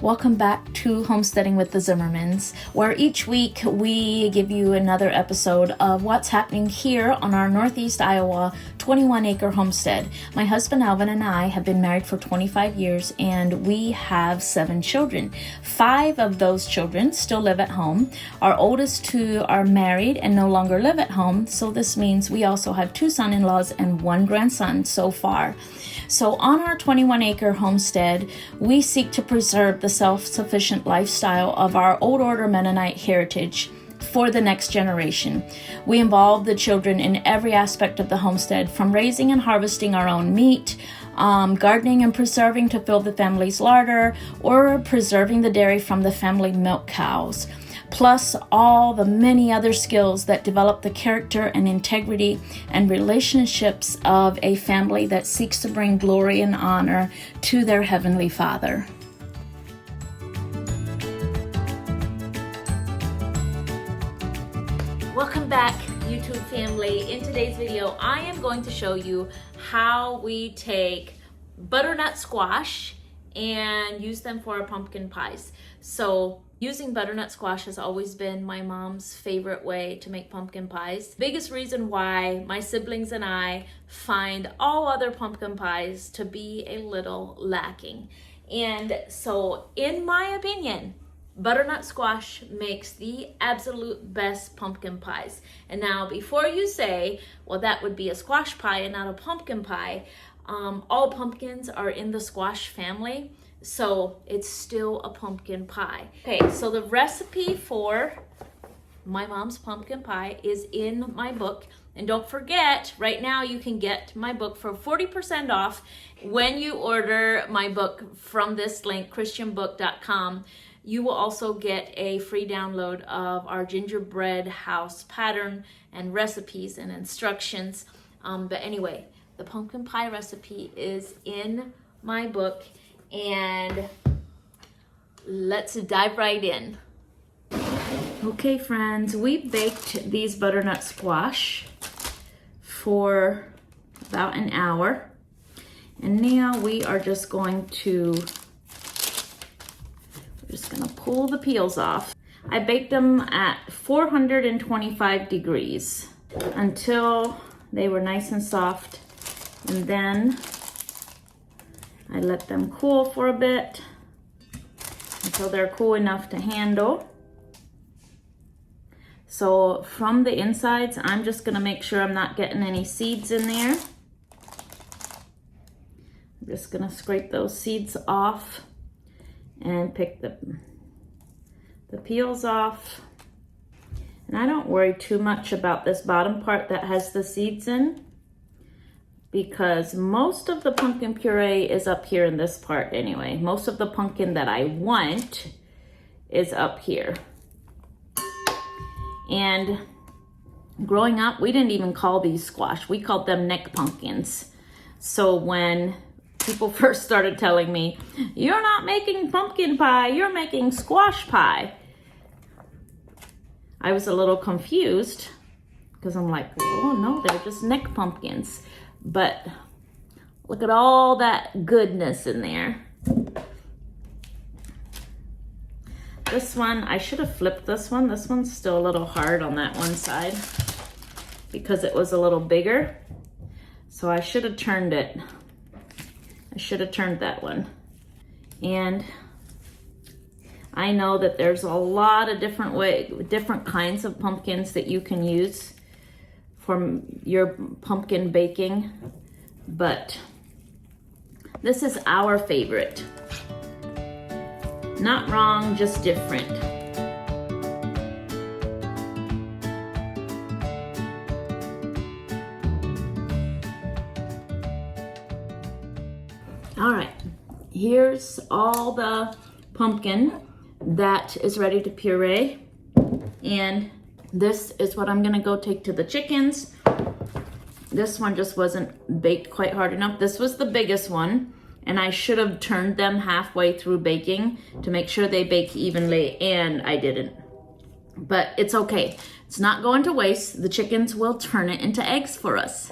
Welcome back to Homesteading with the Zimmermans, where each week we give you another episode of what's happening here on our Northeast Iowa 21-acre homestead. My husband Alvin and I have been married for 25 years and we have 7 children. 5 of those children still live at home. Our oldest 2 are married and no longer live at home, so this means we also have 2 son-in-laws and 1 grandson so far. So on our 21-acre homestead, we seek to preserve the self-sufficient lifestyle of our Old Order Mennonite heritage for the next generation. We involve the children in every aspect of the homestead, from raising and harvesting our own meat, gardening and preserving to fill the family's larder, or preserving the dairy from the family milk cows, plus all the many other skills that develop the character and integrity and relationships of a family that seeks to bring glory and honor to their Heavenly Father. Welcome back, YouTube family. In today's video, I am going to show you how we take butternut squash and use them for our pumpkin pies. So using butternut squash has always been my mom's favorite way to make pumpkin pies. Biggest reason why my siblings and I find all other pumpkin pies to be a little lacking. And so in my opinion, butternut squash makes the absolute best pumpkin pies. And now before you say, well, that would be a squash pie and not a pumpkin pie, all pumpkins are in the squash family, so it's still a pumpkin pie. Okay, so the recipe for my mom's pumpkin pie is in my book. And don't forget, right now you can get my book for 40% off when you order my book from this link, christianbook.com. You will also get a free download of our gingerbread house pattern and recipes and instructions. But anyway, the pumpkin pie recipe is in my book, and let's dive right in. Okay, friends, we baked these butternut squash for about an hour, and now we are just going to pull the peels off. I baked them at 425 degrees until they were nice and soft, and then I let them cool for a bit until they're cool enough to handle. So from the insides, I'm just gonna make sure I'm not getting any seeds in there. I'm just gonna scrape those seeds off and pick the peels off. And I don't worry too much about this bottom part that has the seeds in, because most of the pumpkin puree is up here in this part anyway. Most of the pumpkin that I want is up here. And growing up, we didn't even call these squash. We called them neck pumpkins. So when people first started telling me, you're not making pumpkin pie, you're making squash pie, I was a little confused, because I'm like, oh no, they're just neck pumpkins. But look at all that goodness in there. This one, I should have flipped this one. This one's still a little hard on that one side because it was a little bigger. So I should have turned it. I should have turned that one. And I know that there's a lot of different kinds of pumpkins that you can use for your pumpkin baking, but this is our favorite. Not wrong, just different. All right, here's all the pumpkin that is ready to puree, and this is what I'm gonna go take to the chickens. This one just wasn't baked quite hard enough. This was the biggest one, and I should have turned them halfway through baking to make sure they bake evenly, and I didn't. But it's okay. It's not going to waste. The chickens will turn it into eggs for us.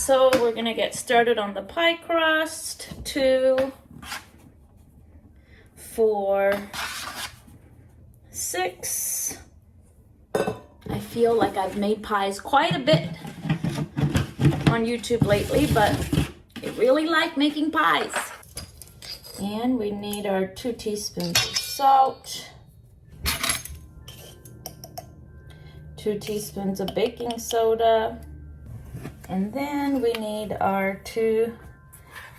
So we're gonna get started on the pie crust. 2, 4, 6. I feel like I've made pies quite a bit on YouTube lately, but I really like making pies. And we need our 2 teaspoons of salt, 2 teaspoons of baking soda, and then we need our 2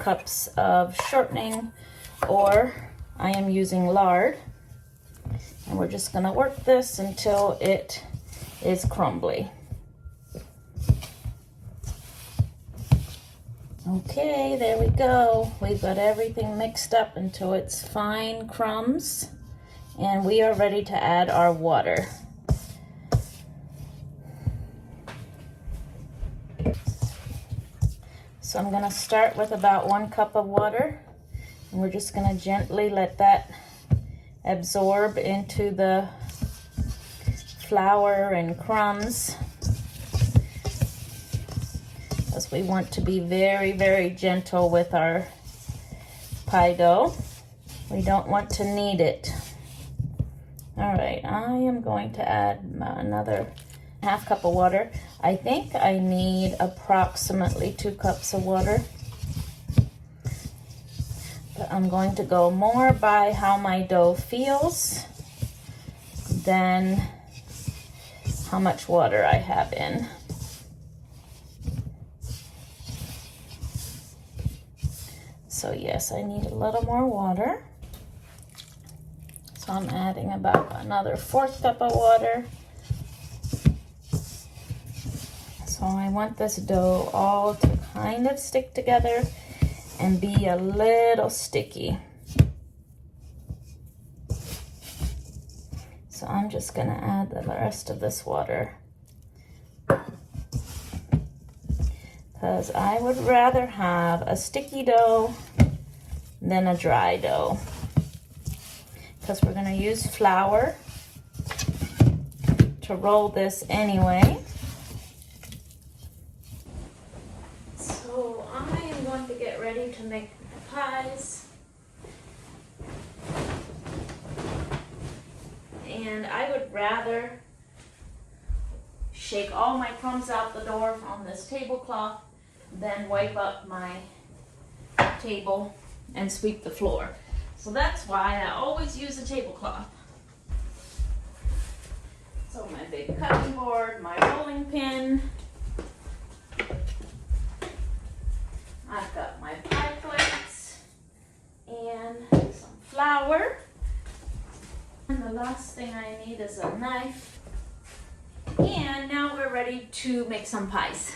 cups of shortening, or I am using lard. And we're just gonna work this until it is crumbly. Okay, there we go. We've got everything mixed up until it's fine crumbs, and we are ready to add our water. So I'm gonna start with about 1 cup of water, and we're just gonna gently let that absorb into the flour and crumbs, because we want to be very, very gentle with our pie dough. We don't want to knead it. All right, I am going to add another 1/2 cup of water. I think I need approximately 2 cups of water. But I'm going to go more by how my dough feels than how much water I have in. So yes, I need a little more water. So I'm adding about another 1/4 cup of water. So I want this dough all to kind of stick together and be a little sticky. So I'm just gonna add the rest of this water, because I would rather have a sticky dough than a dry dough, because we're gonna use flour to roll this anyway. So I am going to get ready to make my pies. And I would rather shake all my crumbs out the door on this tablecloth than wipe up my table and sweep the floor. So that's why I always use a tablecloth. So my big cutting board, my rolling pin. I've got my pie plates and some flour. And the last thing I need is a knife. And now we're ready to make some pies.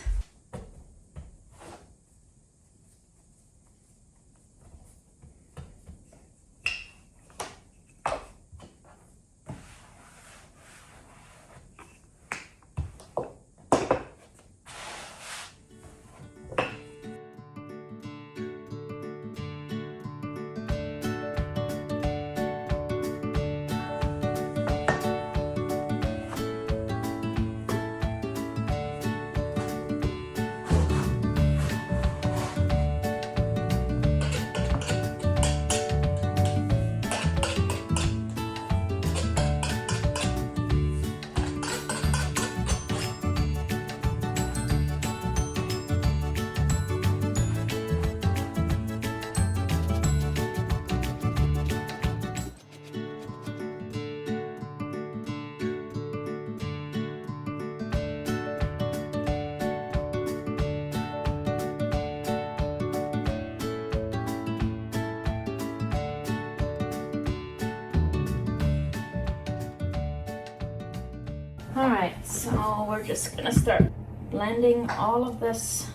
All right, so we're just gonna start blending all of this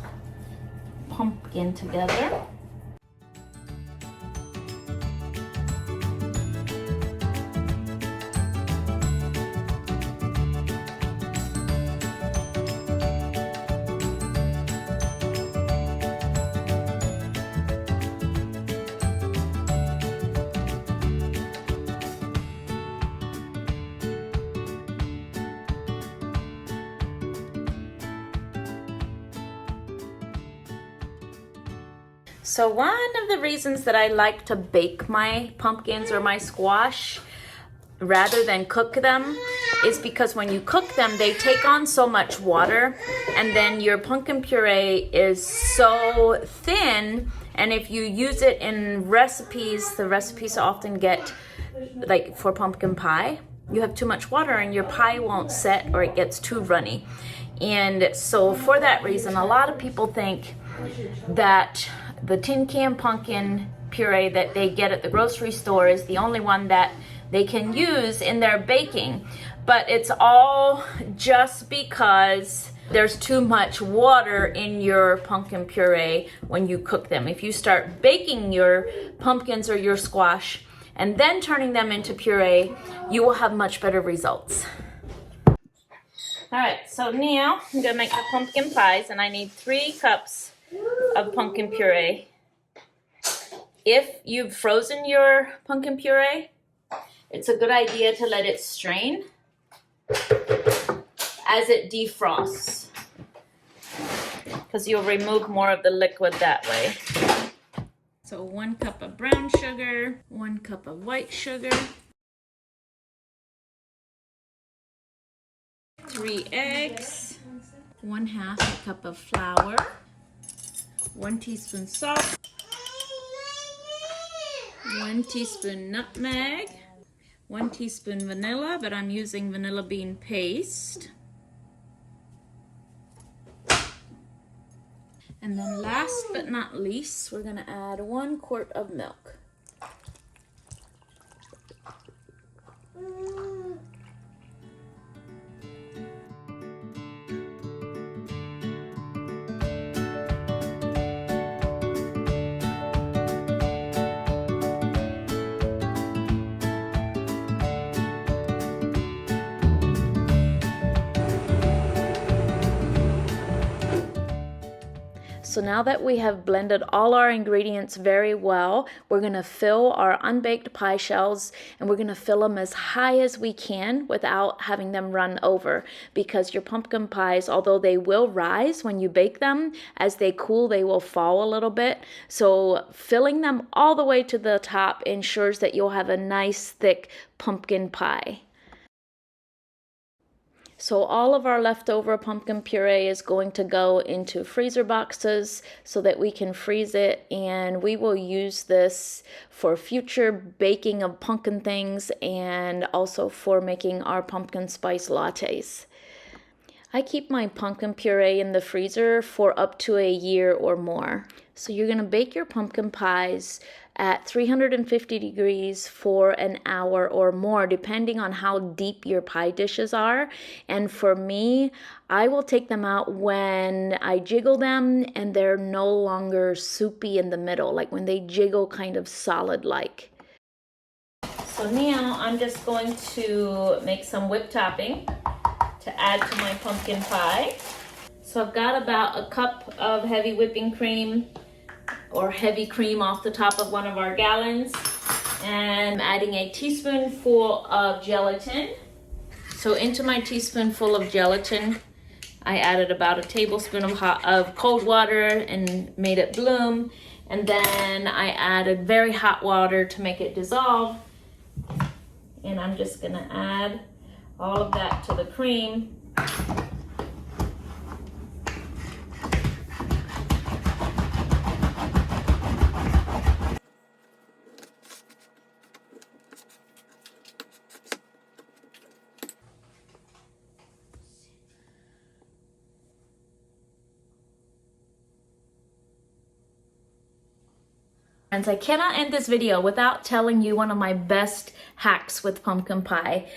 pumpkin together. So one of the reasons that I like to bake my pumpkins or my squash rather than cook them is because when you cook them, they take on so much water, and then your pumpkin puree is so thin, and if you use it in recipes, the recipes often get, like for pumpkin pie, you have too much water and your pie won't set or it gets too runny. And so for that reason, a lot of people think that the tin can pumpkin puree that they get at the grocery store is the only one that they can use in their baking. But it's all just because there's too much water in your pumpkin puree when you cook them. If you start baking your pumpkins or your squash and then turning them into puree, you will have much better results. All right, so now I'm gonna make the pumpkin pies, and I need 3 cups of pumpkin puree. If you've frozen your pumpkin puree, it's a good idea to let it strain as it defrosts, because you'll remove more of the liquid that way. So 1 cup of brown sugar, 1 cup of white sugar, 3 eggs, 1/2 cup of flour, 1 teaspoon salt, 1 teaspoon nutmeg, 1 teaspoon vanilla, but I'm using vanilla bean paste. And then last but not least, we're gonna add 1 quart of milk. So now that we have blended all our ingredients very well, we're gonna fill our unbaked pie shells, and we're gonna fill them as high as we can without having them run over, because your pumpkin pies, although they will rise when you bake them, as they cool they will fall a little bit. So filling them all the way to the top ensures that you'll have a nice thick pumpkin pie. So all of our leftover pumpkin puree is going to go into freezer boxes so that we can freeze it, and we will use this for future baking of pumpkin things and also for making our pumpkin spice lattes. I keep my pumpkin puree in the freezer for up to a year or more. So you're gonna bake your pumpkin pies at 350 degrees for an hour or more, depending on how deep your pie dishes are. And for me, I will take them out when I jiggle them and they're no longer soupy in the middle, like when they jiggle kind of solid-like. So now I'm just going to make some whipped topping to add to my pumpkin pie. So I've got about a cup of heavy whipping cream or heavy cream off the top of one of our gallons, and I'm adding a teaspoonful of gelatin. So into my teaspoonful of gelatin, I added about a tablespoon of cold water and made it bloom, and then I added very hot water to make it dissolve, and I'm just gonna add all of that to the cream. Friends, I cannot end this video without telling you one of my best hacks with pumpkin pie.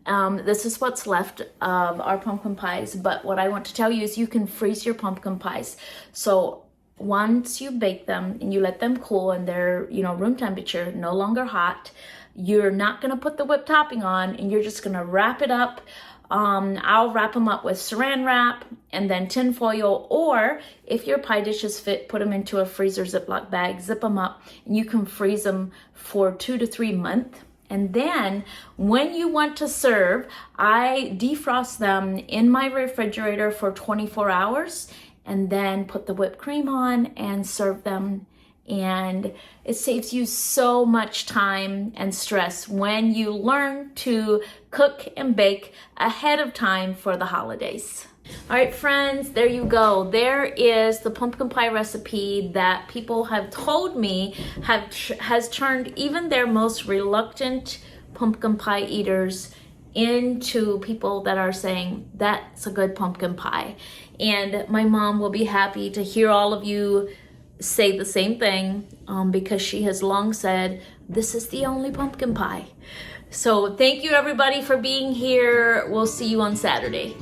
This is what's left of our pumpkin pies, but what I want to tell you is you can freeze your pumpkin pies. So once you bake them and you let them cool and they're, room temperature, no longer hot, you're not gonna put the whipped topping on, and you're just gonna wrap it up. I'll wrap them up with saran wrap and then tin foil, or if your pie dishes fit, put them into a freezer Ziploc bag, zip them up, and you can freeze them for 2 to 3 months. And then when you want to serve, I defrost them in my refrigerator for 24 hours and then put the whipped cream on and serve them. And it saves you so much time and stress when you learn to cook and bake ahead of time for the holidays. All right, friends, there you go. There is the pumpkin pie recipe that people have told me has turned even their most reluctant pumpkin pie eaters into people that are saying, that's a good pumpkin pie. And my mom will be happy to hear all of you say the same thing because she has long said, this is the only pumpkin pie. So thank you everybody for being here. We'll see you on Saturday.